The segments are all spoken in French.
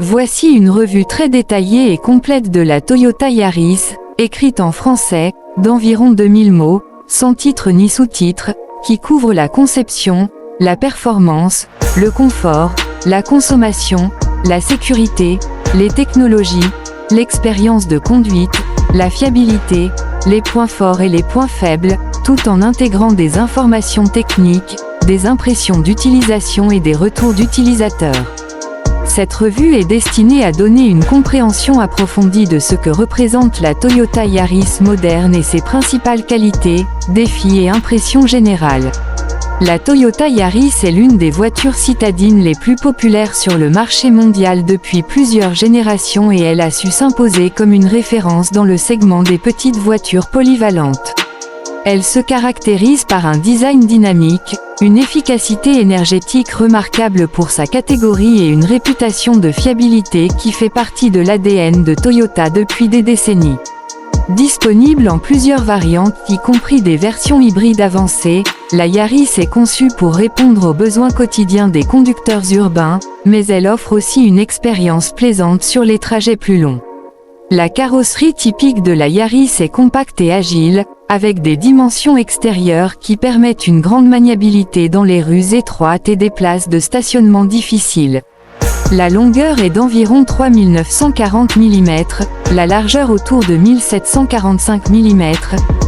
Voici une revue très détaillée et complète de la Toyota Yaris, écrite en français, d'environ 2000 mots, sans titre ni sous-titre, qui couvre la conception, la performance, le confort, la consommation, la sécurité, les technologies, l'expérience de conduite, la fiabilité, les points forts et les points faibles, tout en intégrant des informations techniques, des impressions d'utilisation et des retours d'utilisateurs. Cette revue est destinée à donner une compréhension approfondie de ce que représente la Toyota Yaris moderne et ses principales qualités, défis et impressions générales. La Toyota Yaris est l'une des voitures citadines les plus populaires sur le marché mondial depuis plusieurs générations et elle a su s'imposer comme une référence dans le segment des petites voitures polyvalentes. Elle se caractérise par un design dynamique, une efficacité énergétique remarquable pour sa catégorie et une réputation de fiabilité qui fait partie de l'ADN de Toyota depuis des décennies. Disponible en plusieurs variantes y compris des versions hybrides avancées, la Yaris est conçue pour répondre aux besoins quotidiens des conducteurs urbains, mais elle offre aussi une expérience plaisante sur les trajets plus longs. La carrosserie typique de la Yaris est compacte et agile, avec des dimensions extérieures qui permettent une grande maniabilité dans les rues étroites et des places de stationnement difficiles. La longueur est d'environ 3940 mm, la largeur autour de 1745 mm,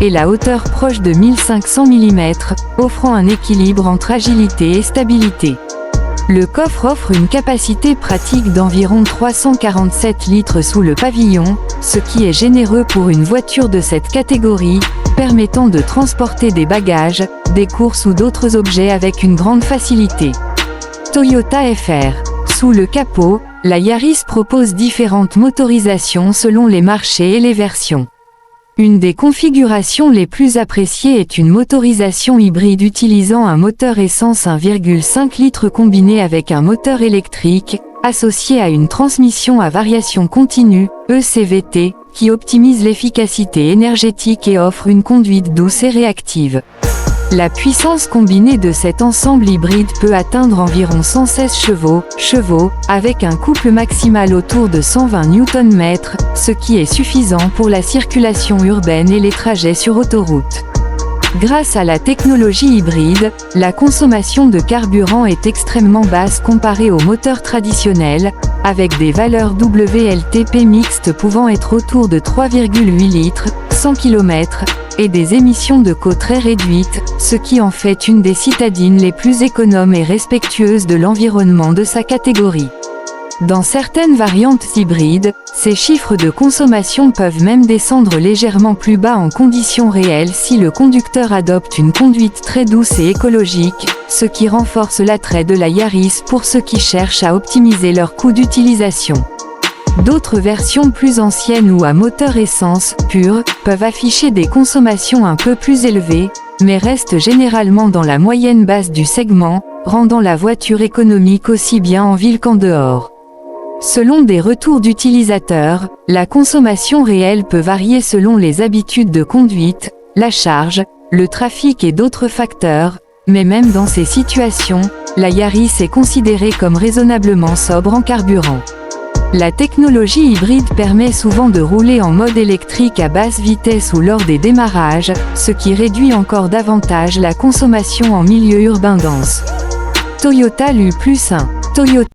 et la hauteur proche de 1500 mm, offrant un équilibre entre agilité et stabilité. Le coffre offre une capacité pratique d'environ 347 litres sous le pavillon, ce qui est généreux pour une voiture de cette catégorie, permettant de transporter des bagages, des courses ou d'autres objets avec une grande facilité. Toyota FR. Sous le capot, la Yaris propose différentes motorisations selon les marchés et les versions. Une des configurations les plus appréciées est une motorisation hybride utilisant un moteur essence 1,5 litres combiné avec un moteur électrique, associé à une transmission à variation continue, ECVT, qui optimise l'efficacité énergétique et offre une conduite douce et réactive. La puissance combinée de cet ensemble hybride peut atteindre environ 116 chevaux, avec un couple maximal autour de 120 Nm, ce qui est suffisant pour la circulation urbaine et les trajets sur autoroute. Grâce à la technologie hybride, la consommation de carburant est extrêmement basse comparée aux moteurs traditionnels, avec des valeurs WLTP mixtes pouvant être autour de 3,8 litres, 100 km, et des émissions de CO très réduites, ce qui en fait une des citadines les plus économes et respectueuses de l'environnement de sa catégorie. Dans certaines variantes hybrides, ces chiffres de consommation peuvent même descendre légèrement plus bas en conditions réelles si le conducteur adopte une conduite très douce et écologique, ce qui renforce l'attrait de la Yaris pour ceux qui cherchent à optimiser leur coût d'utilisation. D'autres versions plus anciennes ou à moteur essence pur peuvent afficher des consommations un peu plus élevées, mais restent généralement dans la moyenne basse du segment, rendant la voiture économique aussi bien en ville qu'en dehors. Selon des retours d'utilisateurs, la consommation réelle peut varier selon les habitudes de conduite, la charge, le trafic et d'autres facteurs, mais même dans ces situations, la Yaris est considérée comme raisonnablement sobre en carburant. La technologie hybride permet souvent de rouler en mode électrique à basse vitesse ou lors des démarrages, ce qui réduit encore davantage la consommation en milieu urbain dense. Toyota Lu+1. Toyota